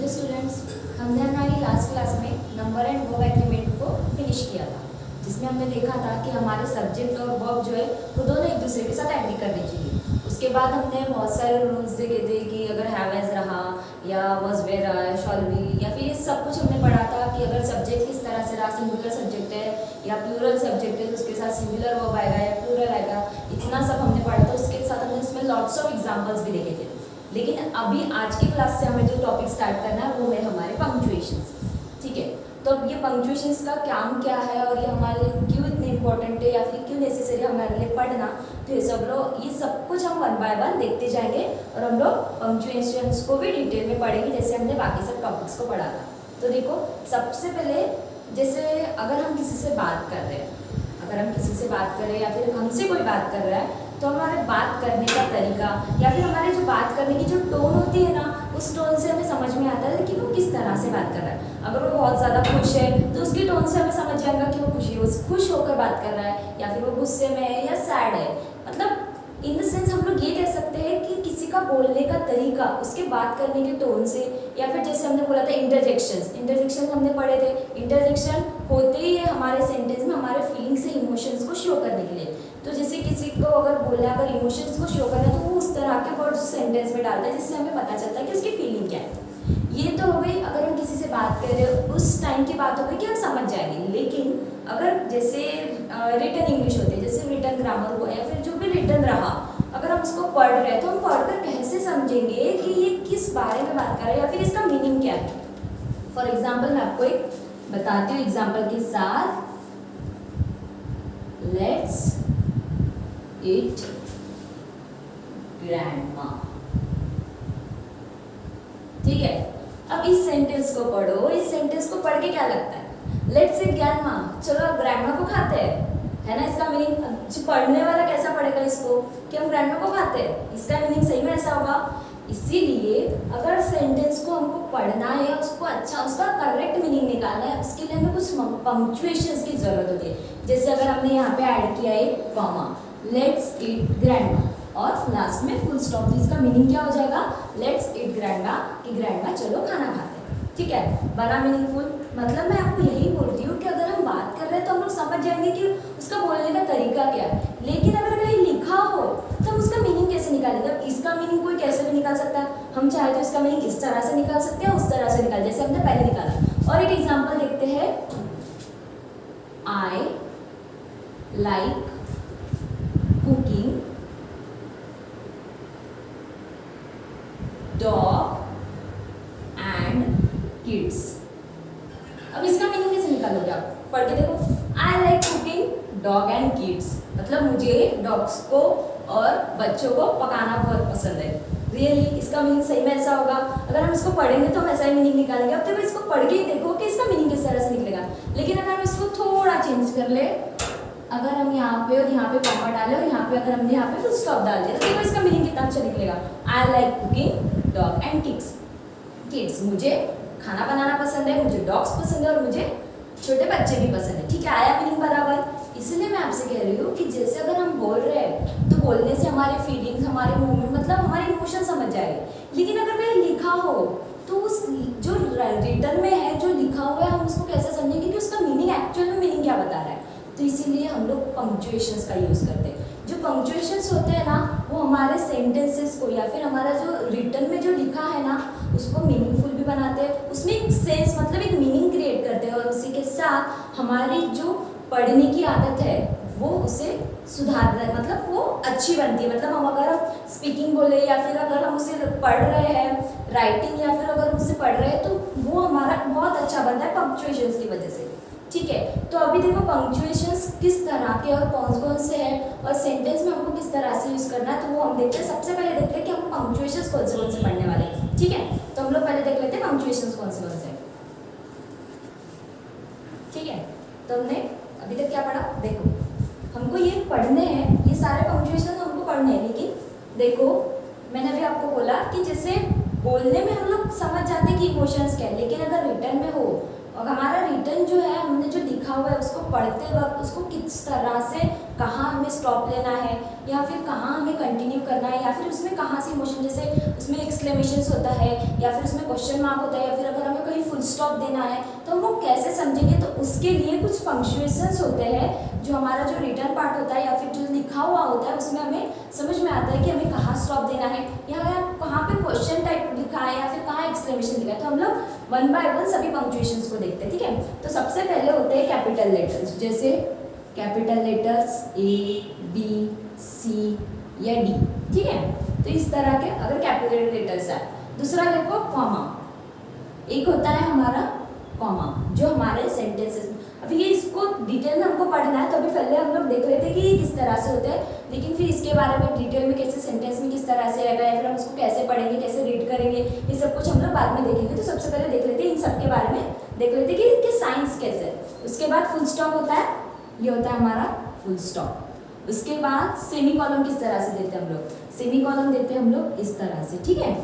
Hello students, हमने हमारी last class में नंबर एंड वर्ब एग्रीमेंट को फिनिश किया था, जिसमें हमने देखा था कि हमारे सब्जेक्ट और वर्ब जो है वो दोनों एक दूसरे के साथ एग्री करने चाहिए। उसके बाद हमने बहुत सारे रूल्स देखे थे कि अगर हैव एज रहा या वॉज वेर रहा है, शॉल बी, या फिर ये सब कुछ हमने पढ़ा था कि अगर सब्जेक्ट किस तरह से रहा, सिंगुलर सब्जेक्ट है या प्लूरल सब्जेक्ट है तो उसके साथ सिंगुलर वर्ब आएगा या प्लूरल आएगा। इतना सब हमने पढ़ा था। उसके साथ हमने इसमें लॉट्स ऑफ एग्जाम्पल्स भी देखे थे। लेकिन अभी आज की क्लास से हमें जो टॉपिक स्टार्ट करना है वो है हमारे पंक्चुएशंस। ठीक है, तो अब ये पंक्चुएशंस का काम क्या है और ये हमारे लिए क्यों इतने इंपॉर्टेंट है या फिर क्यों नेसेसरी हमारे लिए पढ़ना, तो ये सब कुछ हम वन बाय वन देखते जाएंगे और हम लोग पंक्चुएशंस को भी डिटेल में पढ़ेंगे जैसे हमने बाकी सब टॉपिक्स को पढ़ा था। तो देखो, सबसे पहले जैसे अगर हम किसी से बात कर रहे हैं, या फिर हमसे कोई बात कर रहा है, तो हमारे बात करने का तरीका या फिर हमारे जो बात करने की जो टोन होती है ना, उस टोन से हमें समझ में आता है कि वो किस तरह से बात कर रहा है। अगर वो बहुत ज़्यादा खुश है तो उसकी टोन से हमें समझ जाएगा कि वो खुश होकर बात कर रहा है, या फिर वो गुस्से में है या सैड है। मतलब इन द सेंस हम लोग ये कह सकते हैं कि किसी का बोलने का तरीका उसके बात करने के टोन से, या फिर जैसे हमने बोला था इंटरजेक्शन हमने पढ़े थे। इंटरजेक्शन होते ही है हमारे सेंटेंस में हमारे फीलिंग्स से इमोशंस को शो करने के लिए। तो जैसे किसी को अगर बोलना है, अगर इमोशंस को शो करना है तो वो उस तरह के वर्ड्स सेंटेंस में डालता है जिससे हमें पता चलता है कि उसकी फीलिंग क्या है। ये तो हो गई अगर हम किसी से बात कर रहे हो, उस टाइम की बात हो गई कि हम समझ जाएंगे। लेकिन अगर जैसे रिटन इंग्लिश होती है, जैसे रिटन ग्रामर हुआ या फिर जो भी रिटन रहा, अगर हम उसको पढ़ रहे हैं तो हम पढ़कर कैसे समझेंगे कि ये किस बारे में बात कर रहा है या फिर इसका मीनिंग क्या है। फॉर एग्जाम्पल मैं आपको एक बताती हूँ एग्जाम्पल के साथ। Let's eat grandma. ठीक है, अब इस सेंटेंस को पढ़ो। इस सेंटेंस को पढ़ के क्या लगता है? लेट्स ईट ग्रैंडमा, चलो अब ग्रैंडमा को खाते हैं, है ना। इसका मीनिंग पढ़ने वाला कैसा पढ़ेगा इसको कि हम ग्रैंडमा को खाते हैं, इसका मीनिंग सही में ऐसा होगा। इसीलिए अगर सेंटेंस को हमको पढ़ना है, उसको अच्छा उसका करेक्ट मीनिंग निकालना है, उसके लिए हमें कुछ पंक्चुएशंस की जरूरत होती है। जैसे अगर हमने यहाँ पे ऐड किया एक कॉमा, लेट्स ईट ग्रैंडमा, और लास्ट में फुल स्टॉप, तो इसका मीनिंग क्या हो जाएगा? लेट्स ईट ग्रैंडमा, कि ग्रैंडमा चलो खाना खाते हैं। ठीक है, बड़ा मीनिंगफुल। मतलब मैं आपको यही बोलती हूँ कि अगर हम बात कर रहे हैं तो हम लोग समझ जाएंगे कि उसका बोलने का तरीका क्या है। लेकिन अगर कहीं लिखा हो तो हम उसका मीनिंग कैसे निकालेंगे? अब इसका मीनिंग कोई कैसे भी निकाल सकता है। हम चाहे तो इसका मीनिंग इस तरह से निकाल सकते हैं, उस तरह से निकाल, जैसे हमने पहले निकाला। और एक एग्जाम्पल देखते हैं। I like cooking dog and kids. अब इसका मीनिंग कैसे निकालोगे आप? पढ़ के देखो। I like cooking dog and kids, मतलब मुझे डॉग्स को और बच्चों को पकाना बहुत पसंद है। रियली इसका मीनिंग सही में ऐसा होगा। अगर हम इसको पढ़ेंगे तो हम ऐसा ही मीनिंग निकालेंगे। अब देखो, इसको पढ़ के ही देखो कि इसका मीनिंग किस तरह से निकलेगा। लेकिन अगर हम इसको थोड़ा चेंज कर ले, अगर हम यहाँ पे और यहाँ पे कॉमा डाले और यहाँ पे अगर हमने यहाँ पे फुल स्टॉप डाल दिया, तो देखो इसका मीनिंग कितना अच्छा निकलेगा। I like cooking dog and kids, मुझे खाना बनाना पसंद है, मुझे डॉग्स पसंद है और मुझे छोटे बच्चे भी पसंद है। ठीक है, आया मीनिंग बराबर। इसलिए मैं आपसे कह रही हूँ कि जैसे अगर हम बोल रहे हैं तो बोलने से हमारे फीलिंग्स, हमारे मूवमेंट, मतलब हमारे इमोशन समझ जाएंगे। लेकिन अगर कहीं लिखा हो तो उस जो रिटन में है, जो लिखा हुआ है, हम उसको कैसे समझेंगे कि उसका मीनिंग एक्चुअल में मीनिंग क्या बता रहा है। तो इसीलिए हम लोग पंक्चुएशंस का यूज़ करते हैं। जो पंक्चुएशंस होते हैं ना, वो हमारे सेंटेंसेस को या फिर हमारा जो रिटन में जो लिखा है ना, उसको मीनिंगफुल भी बनाते हैं, उसमें एक सेंस, मतलब एक मीनिंग क्रिएट करते हैं। और उसी के साथ हमारी जो पढ़ने की आदत है वो उसे सुधार रहे, मतलब वो अच्छी बनती है। मतलब हम अगर स्पीकिंग बोले या फिर अगर हम उसे पढ़ रहे हैं, राइटिंग, या फिर अगर उसे पढ़ रहे हैं, तो वो हमारा बहुत अच्छा बनता है पंक्चुएशंस की वजह से। ठीक है, तो अभी देखो पंक्चुएशंस किस तरह के और कौन कौन से हैं और सेंटेंस में हमको किस तरह से यूज़ करना है, तो वो हम देखते हैं। सबसे पहले देखते हैं कि हम पंक्चुएशंस कौन से पढ़ने वाले हैं। ठीक है, तो हम लोग पहले देख लेते हैं पंक्चुएशंस कौन से। ठीक है, तो हमने अभी तक क्या पढ़ा? देखो, हमको ये पढ़ने हैं, ये सारे पंक्चुएशन हमको पढ़ने हैं। लेकिन देखो, मैंने अभी आपको बोला कि जैसे बोलने में हम लोग समझ जाते हैं कि इमोशंस क्या है, लेकिन अगर रिटर्न में हो और हमारा रिटर्न जो है, हमने जो लिखा हुआ है उसको पढ़ते वक्त उसको किस तरह से, कहाँ हमें स्टॉप लेना है या फिर कहाँ हमें कंटिन्यू करना है, या फिर उसमें कहाँ से इमोशन, जैसे उसमें एक्सक्लेमेशंस होता है या फिर उसमें क्वेश्चन मार्क होता है, या फिर अगर हमें कहीं फुल स्टॉप देना है तो हम वो कैसे समझेंगे। तो उसके लिए कुछ पंक्चुएशंस होते हैं जो हमारा जो रिटर्न पार्ट होता है या फिर जो लिखा हुआ होता है उसमें हमें समझ में आता है कि हमें कहाँ स्टॉप देना है, या कहाँ पे क्वेश्चन टाइप लिखा है या फिर कहाँ एक्सक्लेमेशन लिखा है। तो हम लोग वन बाय वन सभी पंक्चुएशंस को देखते हैं, ठीक है। तो सबसे पहले होते हैं कैपिटल लेटर्स, जैसे कैपिटल लेटर्स ए, बी, सी या डी, ठीक है। तो इस तरह के अगर कैपिटल लेटर्स है। दूसरा देखो कॉमा, एक होता है हमारा कॉमा जो हमारे सेंटेंसेस, अभी ये इसको डिटेल में हमको पढ़ना है तो अभी पहले हम लोग देख लेते हैं कि ये किस तरह से होते हैं, लेकिन फिर इसके बारे में डिटेल में कैसे सेंटेंस में किस तरह से आएगा या फिर हम उसको कैसे पढ़ेंगे, कैसे रीड करेंगे, ये सब कुछ हम लोग बाद में देखेंगे। तो सबसे पहले देख लेते हैं इन सब के बारे में, देख लेते हैं कि इनके साइंस कैसे है। उसके बाद फुल स्टॉप होता है, ये होता है हमारा फुल स्टॉप। उसके बाद सेमी कॉलम किस तरह से देते हैं हम लोग, सेमी कॉलम देते हैं हम लोग इस तरह से, ठीक है।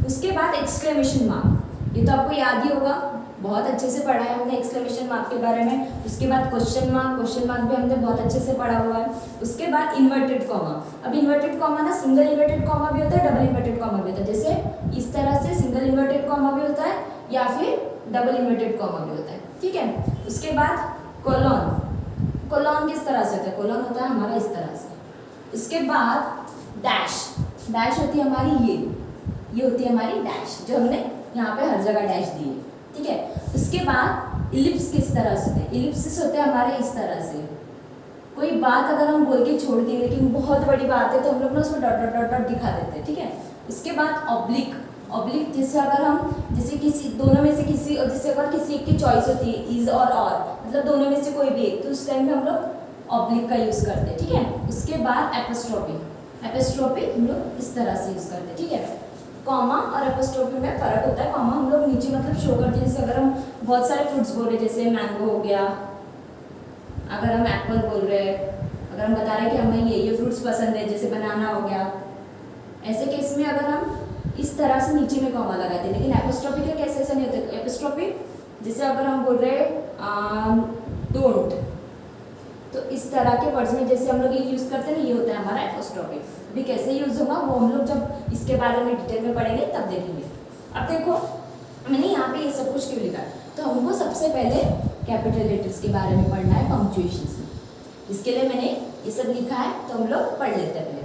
उसके बाद एक्सक्लेमेशन मार्क, ये तो आपको याद ही होगा, बहुत अच्छे से पढ़ा है हमने एक्सक्लेमेशन मार्क के बारे में। उसके बाद क्वेश्चन मार्क भी हमने बहुत अच्छे से पढ़ा हुआ है। उसके बाद इन्वर्टेड कॉमा, अब इन्वर्टेड कॉमा ना सिंगल इन्वर्टेड कॉमा भी होता है, डबल इन्वर्टेड कॉमा भी होता है, जैसे इस तरह से सिंगल इन्वर्टेड कॉमा भी होता है या फिर डबल इन्वर्टेड कॉमा भी होता है, ठीक है। उसके बाद कोलॉन, कोलॉन किस तरह से होता है, कोलॉन होता है हमारा इस तरह से। उसके बाद डैश, डैश होती है हमारी ये होती है हमारी डैश, जो हमने यहाँ पे हर जगह डैश दी है, ठीक है। उसके बाद इलिप्स किस तरह से होते हैं, इलिप्सिस होते हैं हमारे इस तरह से। कोई बात अगर हम बोल के छोड़ दें लेकिन बहुत बड़ी बात है तो हम लोग ना उसमें डॉट डॉट डॉट डॉट दिखा देते हैं, ठीक है। उसके बाद ऑब्लिक, ऑब्लिक जैसे अगर हम जैसे किसी दोनों में से किसी, जैसे अगर किसी एक की चॉइस होती है इज और मतलब दोनों में से कोई भी एक, तो उस टाइम में हम लोग ऑब्लिक का यूज़ करते हैं, ठीक है। उसके बाद एपोस्ट्रोफी, एपोस्ट्रोफी हम लोग इस तरह से यूज़ करते हैं, ठीक है। कॉमा और एपोस्ट्रोफी में फ़र्क होता है, कॉमा हम लोग नीचे मतलब शो करते हैं, जैसे अगर हम बहुत सारे फ्रूट्स बोल रहे हैं, जैसे मैंगो हो गया, अगर हम एप्पल बोल रहे हैं, अगर हम बता रहे हैं कि हमें ये फ्रूट्स पसंद है, जैसे बनाना हो गया, ऐसे केस में अगर हम इस तरह से नीचे में कॉमा लगाते हैं। लेकिन एपोस्ट्रोफी का केस ऐसा नहीं होता। एपोस्ट्रोफी जैसे अगर हम बोल रहे हैं डोंट, तो इस तरह के वर्ड्स में जैसे हम लोग ये यूज़ करते हैं ना, ये होता है हमारा एपोस्ट्रोफी। भी कैसे यूज़ होगा वो हम लोग जब इसके बारे में डिटेल में पढ़ेंगे तब देखेंगे। अब देखो मैंने यहाँ पे ये सब कुछ क्यों लिखा है, तो हमको सबसे पहले कैपिटल लेटर्स के बारे में पढ़ना है पंक्चुएशंस में, इसके लिए मैंने ये सब लिखा है, तो हम लोग पढ़ लेते हैं पहले।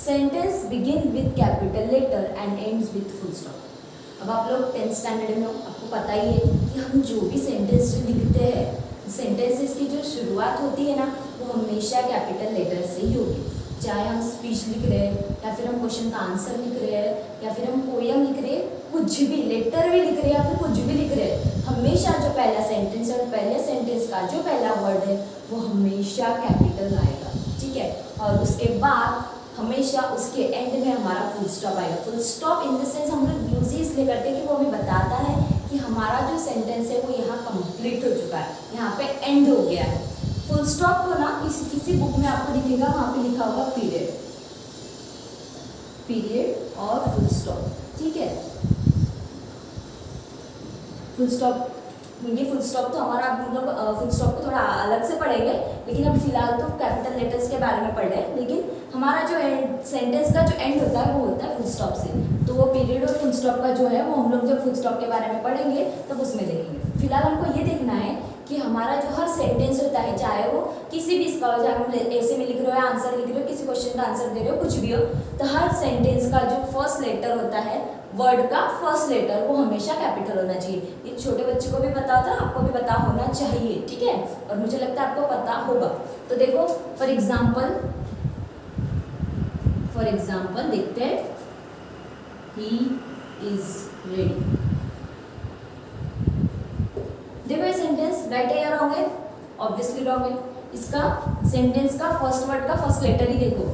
Sentence begin with capital letter and ends with full stop. अब आप लोग 10th स्टैंडर्ड में हो, आपको पता ही है कि हम जो भी सेंटेंस जो लिखते हैं, सेंटेंसेस की जो शुरुआत होती है ना, वो हमेशा कैपिटल लेटर से ही होगी। चाहे हम स्पीच लिख रहे हैं या फिर हम क्वेश्चन का आंसर लिख रहे हैं या फिर हम पोयम लिख रहे हैं, कुछ भी लेटर भी लिख रहे हैं या फिर कुछ भी लिख रहे हैं, हमेशा जो पहला सेंटेंस है और पहले सेंटेंस का जो पहला वर्ड है वो हमेशा कैपिटल आएगा, ठीक है। और उसके बाद हमेशा उसके एंड में हमारा फुल स्टॉप आएगा। Full stop in the sense हम लोग यूज ही इसलिए करते हैं कि वो हमें बताता है कि हमारा जो सेंटेंस है वो यहाँ कंप्लीट हो चुका है, यहाँ पे एंड हो गया है। फुल स्टॉप को ना किसी बुक में आपको दिखेगा, वहाँ पे लिखा होगा पीरियड, पीरियड और फुल स्टॉप, ठीक है। फुल स्टॉप, ये फुल स्टॉप तो हमारा हम लोग फुल स्टॉप को थोड़ा अलग से पढ़ेंगे, लेकिन अभी फिलहाल तो कैपिटल लेटर्स के बारे में पढ़ रहे हैं। लेकिन हमारा जो सेंटेंस का जो एंड होता है वो होता है फुल स्टॉप से, तो वो पीरियड और फुल स्टॉप का जो है वो हम लोग जब फुल स्टॉप के बारे में पढ़ेंगे तब उसमें देखेंगे। फिलहाल हमको ये देखना है कि हमारा जो हर सेंटेंस होता है, चाहे वो किसी भी इसका हो, चाहे हम ऐसे में लिख रहे हो, आंसर लिख रहे हो, किसी क्वेश्चन का आंसर दे रहे हो, कुछ भी हो, तो हर सेंटेंस का जो फर्स्ट लेटर होता है, वर्ड का फर्स्ट लेटर, वो हमेशा कैपिटल होना चाहिए। ये छोटे बच्चे को भी पता होता है, आपको भी पता होना चाहिए, ठीक है। और मुझे लगता है आपको पता होगा। तो देखो फॉर एग्जाम्पल देखते हैं, ही इज रेडी। देखो ये सेंटेंस राइट है या रॉन्ग है, ऑब्वियसली रॉन्ग है। इसका सेंटेंस का फर्स्ट वर्ड का फर्स्ट लेटर ही देखो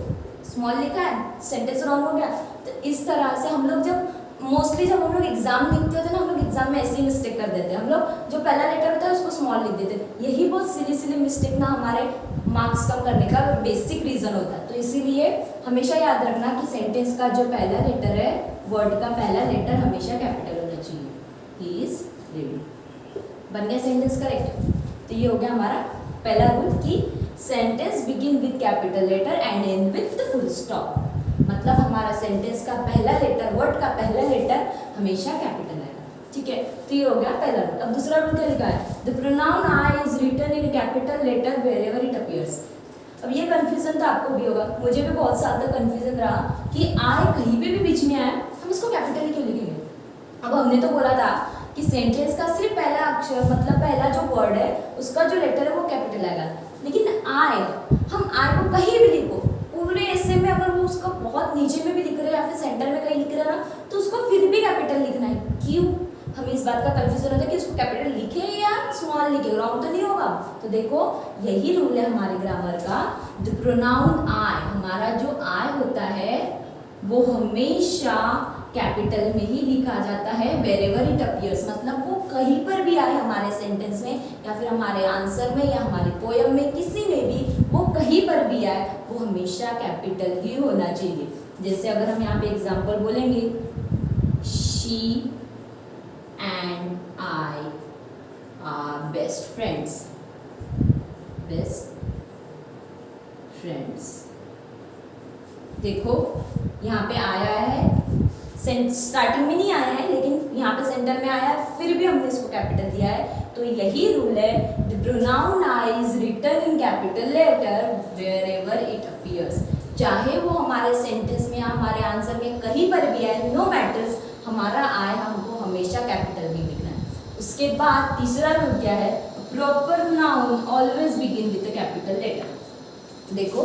स्मॉल लिखा है, सेंटेंस रॉन्ग हो गया। तो इस तरह से हम लोग जब मोस्टली जब हम लोग एग्जाम लिखते होते हैं ना, हम लोग एग्जाम में ऐसे ही मिस्टेक कर देते हैं। हम लोग जो पहला लेटर होता है उसको स्मॉल लिख देते हैं, यही बहुत सिली मिस्टेक ना हमारे मार्क्स कम करने का बेसिक रीजन होता है। तो इसीलिए हमेशा याद रखना कि सेंटेंस का जो पहला लेटर है, वर्ड का पहला लेटर हमेशा कैपिटल होना चाहिए। He is ready. बन गया सेंटेंस करेक्ट। तो ये हो गया हमारा पहला रूल कि sentence begin with capital letter and end with full stop. मतलब हमारा सेंटेंस का पहला लेटर, वर्ड का पहला लेटर हमेशा कैपिटल आएगा। ठीक है, तो ये हो गया पहला रूल। अब दूसरा रूल क्या लिखा है, the pronoun I is written in capital letter wherever it appears. अब ये कंफ्यूजन तो आपको भी होगा, मुझे भी बहुत साल तक कंफ्यूजन रहा कि आई कहीं पे भी बीच में आए हम इसको कैपिटल क्यों लिखेंगे। अब हमने तो बोला था कि सेंटेंस का सिर्फ पहला अक्षर मतलब पहला जो वर्ड है उसका जो लेटर है वो कैपिटल आएगा, लेकिन आई, हम आई को कहीं भी लिखो पूरे ऐसे में, अगर वो उसका बहुत नीचे में भी लिख रहे हैं या फिर सेंटर में कहीं लिख रहे हैं ना, तो उसको फिर भी कैपिटल लिखना है। क्यों, हमें इस बात का कंफ्यूजन होता है कि उसको कैपिटल लिखे या स्मॉल लिखे, रॉन्ग तो नहीं होगा। तो देखो यही रूल है हमारे ग्रामर का, द प्रोनाउन आई, हमारा जो आई होता है वो हमेशा कैपिटल में ही लिखा जाता है वेरेवर इट अपीयर्स। मतलब वो कहीं पर भी आए हमारे सेंटेंस में या फिर हमारे आंसर में या हमारे पोयम में, किसी में भी वो कहीं पर भी आए वो हमेशा कैपिटल ही होना चाहिए। जैसे अगर हम यहाँ पे एग्जांपल बोलेंगे, she and I R best friends, best friends. देखो यहाँ पे आया है, स्टार्टिंग में नहीं आया है लेकिन यहाँ पे सेंटर में आया है, फिर भी हमने इसको कैपिटल दिया है। तो यही रूल है, the pronoun I is written in capital letter wherever it appears. चाहे वो हमारे सेंटेंस में या हमारे आंसर में कहीं पर भी आए, नो मैटर्स, हमारा आई हमको हमेशा कैपिटल में लिखना है। उसके बाद तीसरा रूल क्या है, proper noun always begin with capital letter. देखो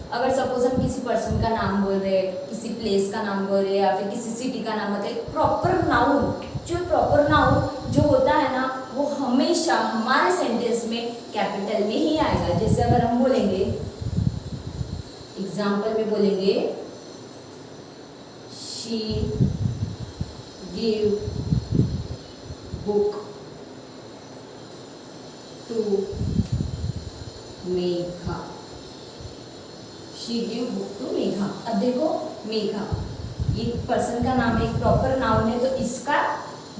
अगर सपोज हम किसी पर्सन का नाम बोल रहे हैं, किसी प्लेस का नाम बोल रहे हैं या फिर किसी सिटी का नाम होता है, प्रॉपर नाउन, जो प्रॉपर नाउन जो होता है ना वो हमेशा हमारे सेंटेंस में कैपिटल में ही आएगा। जैसे अगर हम बोलेंगे, एग्जाम्पल में बोलेंगे, she give book to Megha, she give book to Megha. अब देखो मेघा एक पर्सन का नाम है, एक प्रॉपर नाउन है, तो इसका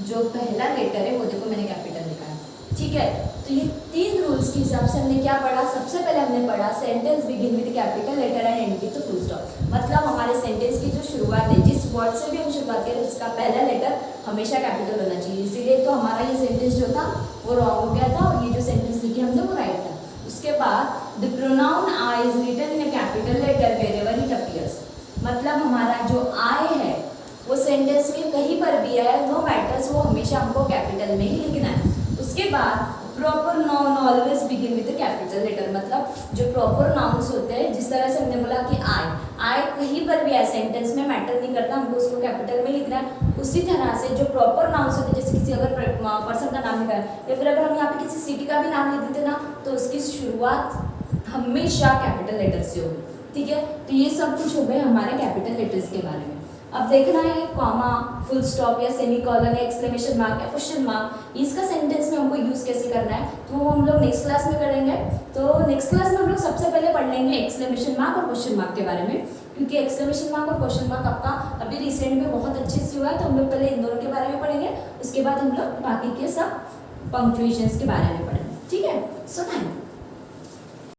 जो पहला लेटर है वो देखो मैंने कैपिटल लिखा है। ठीक है, तो ये तीन रूल्स के हिसाब से हमने क्या पढ़ा, सबसे पहले हमने पढ़ा sentence begin with capital letter and end with full stop. मतलब हमारे सेंटेंस की जो शुरुआत है, जिस वर्ड से भी हम शुरुआत करें उसका पहला लेटर हमेशा कैपिटल होना चाहिए। इसीलिए तो हमारा ये सेंटेंस जो था वो रॉन्ग हो गया था और ये जो सेंटेंस लिखी हमने वो राइट था। उसके बाद the pronoun I is written in a capital letter wherever it appears. मतलब हमारा जो आई है वो सेंटेंस में कहीं पर भी है, नो मैटर्स, वो हमेशा हमको कैपिटल में ही लिखना है। उसके बाद proper noun always begin with capital letter. मतलब जो प्रॉपर नाउन्स होते हैं, जिस तरह से हमने बोला कि आई कहीं पर भी है सेंटेंस में, मैटर नहीं करता, हमको उसको कैपिटल में लिखना है। उसी तरह से जो प्रॉपर नाउन्स होते हैं, जैसे किसी अगर पर्सन का नाम लिखा है या फिर अगर हम यहाँ पे किसी सिटी का भी नाम लिख देते ना, तो उसकी शुरुआत हमेशा कैपिटल लेटर से होगी। ठीक है, तो ये सब कुछ हो गए हमारे कैपिटल लेटर्स के बारे में। अब देखना है कॉमा, फुल स्टॉप या सेमीकोलन या एक्सक्लेमेशन मार्क या क्वेश्चन मार्क, इसका सेंटेंस में हमको यूज कैसे करना है तो वो हम लोग नेक्स्ट क्लास में करेंगे। तो नेक्स्ट क्लास में हम लोग सबसे पहले पढ़ लेंगे एक्सक्लेमेशन मार्क और क्वेश्चन मार्क के बारे में, क्योंकि एक्सक्लेमेशन मार्क और क्वेश्चन मार्क आपका अभी रिसेंट में बहुत अच्छे से हुआ है, तो हम लोग पहले इन दोनों के बारे में पढ़ेंगे, उसके बाद हम लोग बाकी के सब पंक्चुएशंस के बारे में पढ़ेंगे। ठीक है, सो थैंक यू।